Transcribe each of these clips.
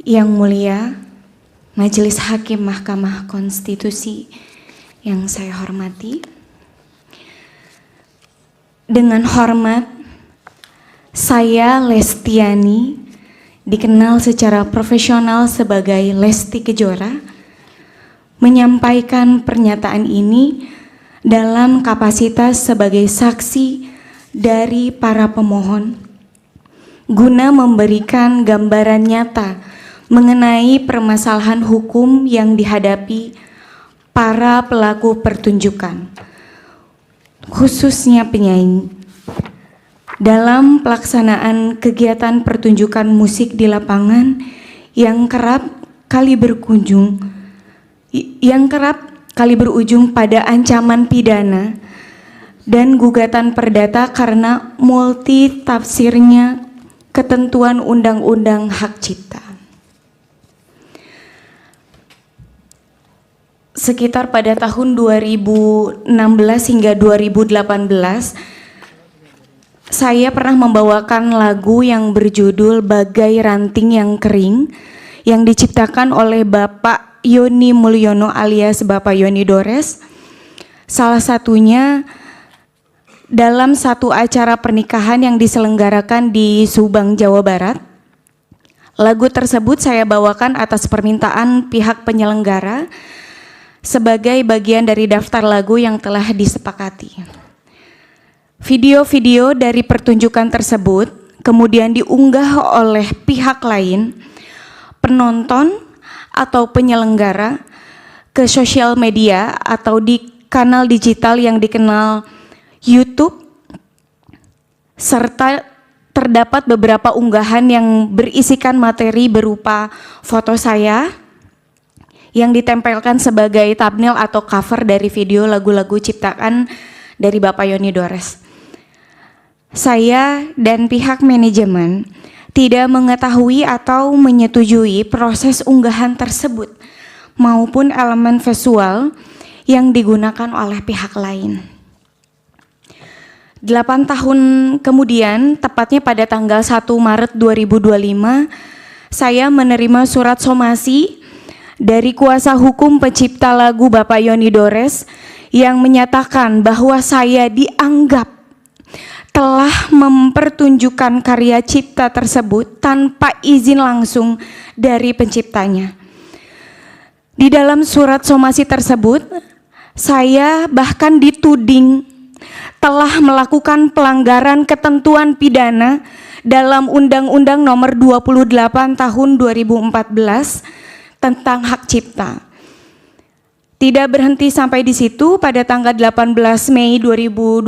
Yang mulia, Majelis Hakim Mahkamah Konstitusi yang saya hormati, dengan hormat, saya Lestiani, dikenal secara profesional sebagai Lesti Kejora, menyampaikan pernyataan ini dalam kapasitas sebagai saksi dari para pemohon, guna memberikan gambaran nyata mengenai permasalahan hukum yang dihadapi para pelaku pertunjukan, khususnya penyanyi, dalam pelaksanaan kegiatan pertunjukan musik di lapangan yang kerap kali berujung pada ancaman pidana dan gugatan perdata karena multi tafsirnya ketentuan Undang-Undang Hak Cipta. Sekitar pada tahun 2016 hingga 2018, saya pernah membawakan lagu yang berjudul Bagai Ranting yang Kering yang diciptakan oleh Bapak Yoni Mulyono alias Bapak Yoni Dores. Salah satunya dalam satu acara pernikahan yang diselenggarakan di Subang, Jawa Barat. Lagu tersebut saya bawakan atas permintaan pihak penyelenggara sebagai bagian dari daftar lagu yang telah disepakati. Video-video dari pertunjukan tersebut kemudian diunggah oleh pihak lain, penonton atau penyelenggara, ke sosial media atau di kanal digital yang dikenal YouTube, serta terdapat beberapa unggahan yang berisikan materi berupa foto saya yang ditempelkan sebagai thumbnail atau cover dari video lagu-lagu ciptaan dari Bapak Yoni Dores. Saya dan pihak manajemen tidak mengetahui atau menyetujui proses unggahan tersebut maupun elemen visual yang digunakan oleh pihak lain. 8 tahun kemudian, tepatnya pada tanggal 1 Maret 2025, saya menerima surat somasi dari kuasa hukum pencipta lagu Bapak Yoni Dores yang menyatakan bahwa saya dianggap telah mempertunjukkan karya cipta tersebut tanpa izin langsung dari penciptanya. Di dalam surat somasi tersebut, saya bahkan dituding telah melakukan pelanggaran ketentuan pidana dalam Undang-Undang Nomor 28 Tahun 2014 tentang hak cipta. Tidak berhenti sampai di situ, pada tanggal 18 Mei 2025,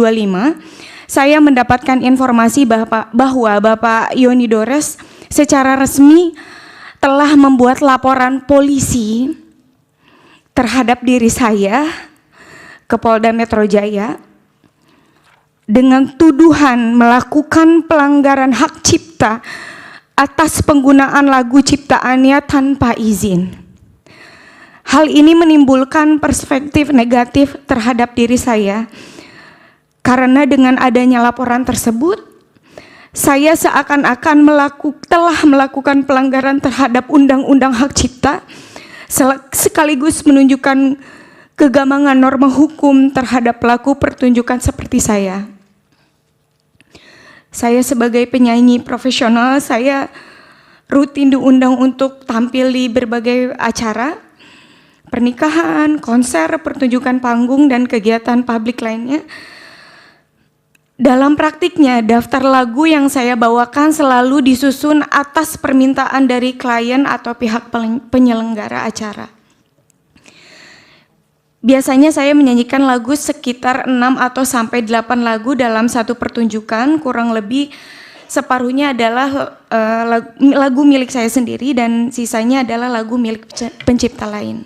saya mendapatkan informasi bahwa Bapak Yoni Dores secara resmi telah membuat laporan polisi terhadap diri saya ke Polda Metro Jaya dengan tuduhan melakukan pelanggaran hak cipta atas penggunaan lagu ciptaannya tanpa izin. Hal ini menimbulkan perspektif negatif terhadap diri saya, karena dengan adanya laporan tersebut, saya seakan-akan telah melakukan pelanggaran terhadap Undang-Undang Hak Cipta, sekaligus menunjukkan kegambangan norma hukum terhadap pelaku pertunjukan seperti saya. Saya sebagai penyanyi profesional, saya rutin diundang untuk tampil di berbagai acara, pernikahan, konser, pertunjukan panggung, dan kegiatan publik lainnya. Dalam praktiknya, daftar lagu yang saya bawakan selalu disusun atas permintaan dari klien atau pihak penyelenggara acara. Biasanya saya menyanyikan lagu sekitar 6 atau sampai 8 lagu dalam satu pertunjukan, kurang lebih separuhnya adalah lagu milik saya sendiri dan sisanya adalah lagu milik pencipta lain.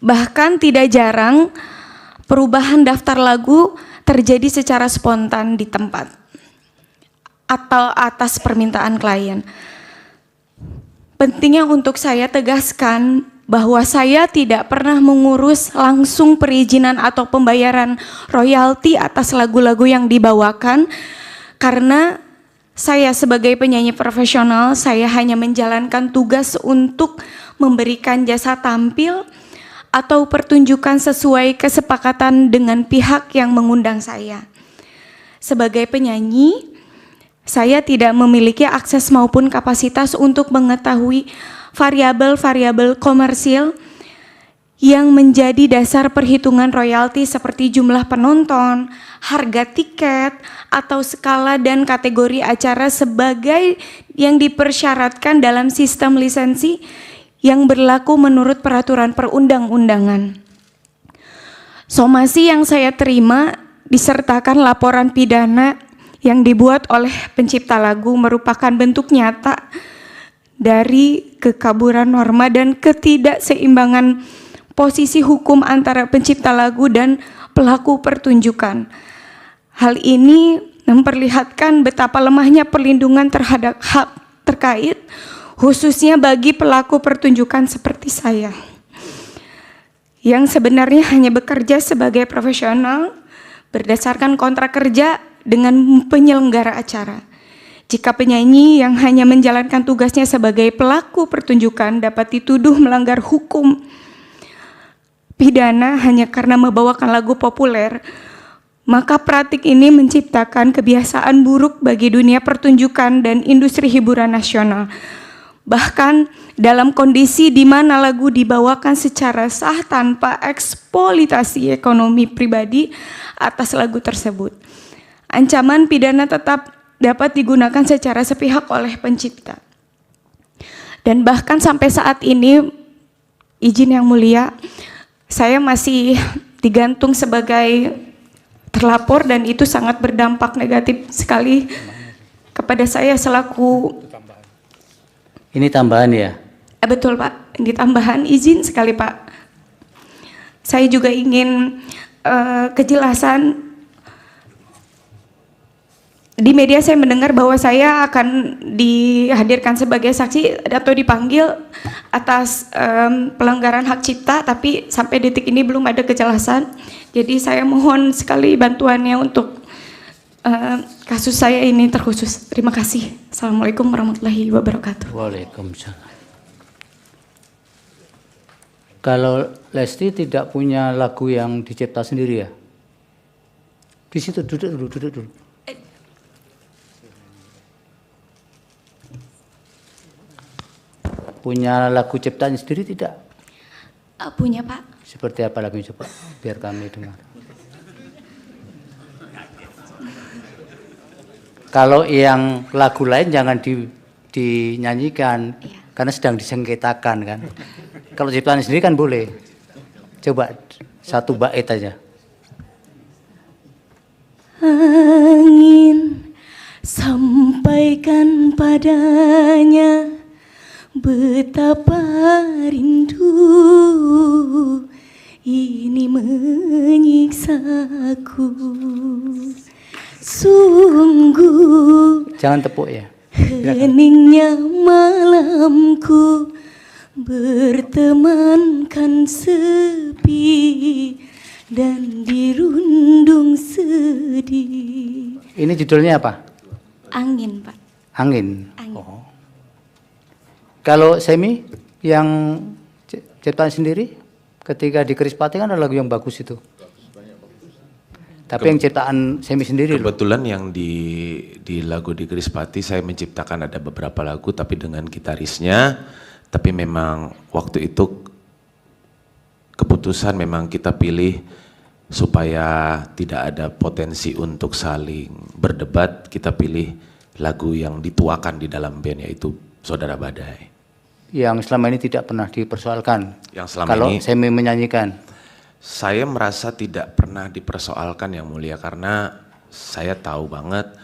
Bahkan tidak jarang perubahan daftar lagu terjadi secara spontan di tempat atau atas permintaan klien. Pentingnya untuk saya tegaskan bahwa saya tidak pernah mengurus langsung perizinan atau pembayaran royalti atas lagu-lagu yang dibawakan, karena Saya sebagai penyanyi profesional, saya hanya menjalankan tugas untuk memberikan jasa tampil atau pertunjukan sesuai kesepakatan dengan pihak yang mengundang saya. Sebagai penyanyi, saya tidak memiliki akses maupun kapasitas untuk mengetahui variabel-variabel komersil yang menjadi dasar perhitungan royalti seperti jumlah penonton, harga tiket, atau skala dan kategori acara sebagai yang dipersyaratkan dalam sistem lisensi yang berlaku menurut peraturan perundang-undangan. Somasi yang saya terima disertakan laporan pidana yang dibuat oleh pencipta lagu merupakan bentuk nyata dari kekaburan norma dan ketidakseimbangan posisi hukum antara pencipta lagu dan pelaku pertunjukan. Hal ini memperlihatkan betapa lemahnya perlindungan terhadap hak terkait, khususnya bagi pelaku pertunjukan seperti saya, yang sebenarnya hanya bekerja sebagai profesional berdasarkan kontrak kerja dengan penyelenggara acara. Jika penyanyi yang hanya menjalankan tugasnya sebagai pelaku pertunjukan dapat dituduh melanggar hukum pidana hanya karena membawakan lagu populer, maka praktik ini menciptakan kebiasaan buruk bagi dunia pertunjukan dan industri hiburan nasional. Bahkan dalam kondisi di mana lagu dibawakan secara sah tanpa eksploitasi ekonomi pribadi atas lagu tersebut. Ancaman pidana tetap dapat digunakan secara sepihak oleh pencipta. Dan bahkan sampai saat ini, izin yang mulia, saya masih digantung sebagai terlapor dan itu sangat berdampak negatif sekali kepada saya selaku. Ini tambahan ya? Betul Pak, ini tambahan, izin sekali Pak. Saya juga ingin kejelasan. Di media saya mendengar bahwa saya akan dihadirkan sebagai saksi atau dipanggil atas pelanggaran hak cipta, tapi sampai detik ini belum ada kejelasan. Jadi saya mohon sekali bantuannya untuk kasus saya ini terkhusus. Terima kasih. Assalamualaikum warahmatullahi wabarakatuh. Waalaikumsalam. Kalau Lesti tidak punya lagu yang dicipta sendiri ya? Di situ duduk dulu. Punya lagu ciptaan sendiri tidak? Punya Pak. Seperti apa lagunya coba biar kami dengar. Kalau yang lagu lain jangan dinyanyikan, iya, karena sedang disengketakan kan. Kalau ciptaan sendiri kan boleh. Coba satu bait aja. Angin sampaikan padanya betapa rindu ini menyiksaku. Sungguh jangan tepuk ya. heningnya malamku bertemankan sepi dan dirundung sedih. Ini judulnya apa? Angin Pak. Angin. Angin. Oh. Kalau Semi yang ciptaan sendiri ketika di Krispati kan ada lagu yang bagus itu. Tapi yang ciptaan Semi sendiri kebetulan loh. Yang di lagu di Krispati saya menciptakan ada beberapa lagu tapi dengan gitarisnya. Tapi memang waktu itu keputusan memang kita pilih supaya tidak ada potensi untuk saling berdebat. Kita pilih lagu yang dituakan di dalam band yaitu Saudara Badai. Yang selama ini tidak pernah dipersoalkan. Yang selama kalau ini Semi menyanyikan. Saya merasa tidak pernah dipersoalkan yang mulia karena saya tahu banget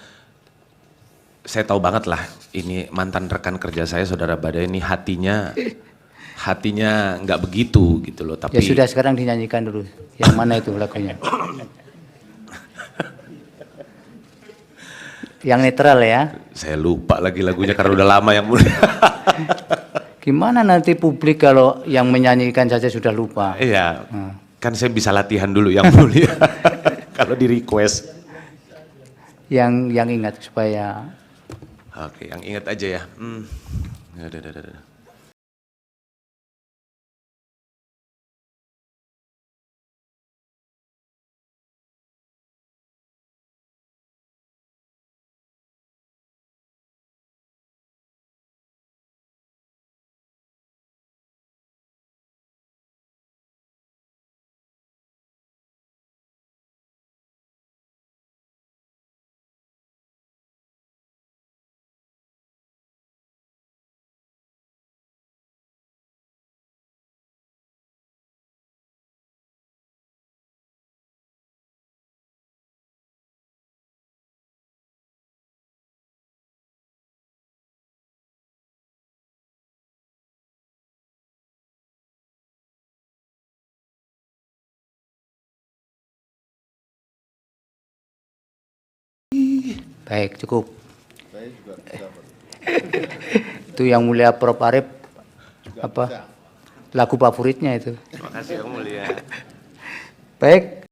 lah ini mantan rekan kerja saya Saudara Badai ini hatinya nggak begitu gitu loh. Tapi ya sudah sekarang dinyanyikan dulu. Yang mana itu lagunya? Yang netral ya? Saya lupa lagi lagunya karena udah lama yang mulia. Gimana nanti publik kalau yang menyanyikan saja sudah lupa? Iya, kan saya bisa latihan dulu yang mulia kalau di request. Yang ingat supaya Oke, yang ingat aja ya. Udah. Baik, cukup. Itu yang mulia Prof. Arief, apa lagu favoritnya itu. Terima kasih Yang Mulia. Baik,